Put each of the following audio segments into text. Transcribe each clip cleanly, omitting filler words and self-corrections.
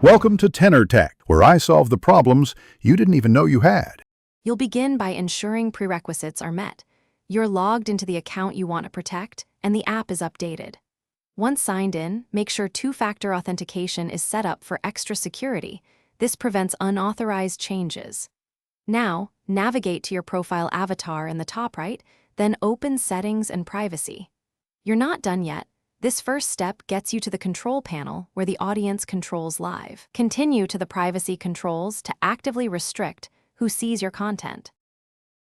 Welcome to Tenor Tech, where I solve the problems you didn't even know you had. You'll begin by ensuring prerequisites are met. You're logged into the account you want to protect, and the app is updated. Once signed in, make sure two-factor authentication is set up for extra security. This prevents unauthorized changes. Now, navigate to your profile avatar in the top right, then open Settings and Privacy. You're not done yet. This first step gets you to the control panel where the audience controls live. Continue to the privacy controls to actively restrict who sees your content.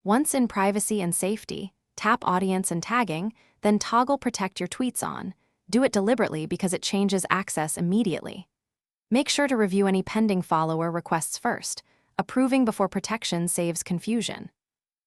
Once in privacy and safety, tap audience and tagging, then toggle protect your tweets on. Do it deliberately because it changes access immediately. Make sure to review any pending follower requests first. Approving before protection saves confusion.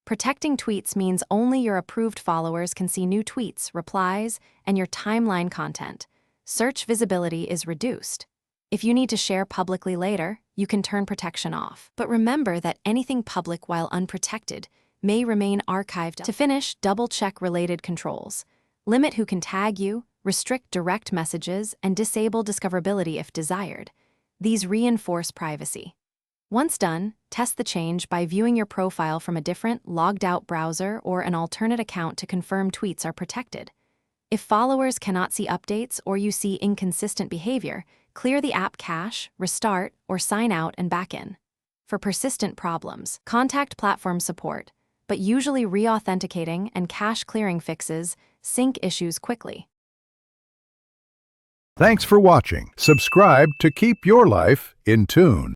Protecting tweets means only your approved followers can see new tweets, replies, and your timeline content. Search visibility is reduced. If you need to share publicly later, you can turn protection off. But remember that anything public while unprotected may remain archived. To finish, double-check related controls. Limit who can tag you, restrict direct messages, and disable discoverability if desired. These reinforce privacy. Once done, test the change by viewing your profile from a different, logged-out browser or an alternate account to confirm tweets are protected. If followers cannot see updates or you see inconsistent behavior, clear the app cache, restart, or sign out and back in. For persistent problems, contact platform support, but usually re-authenticating and cache clearing fixes sync issues quickly. Thanks for watching. Subscribe to keep your life in tune.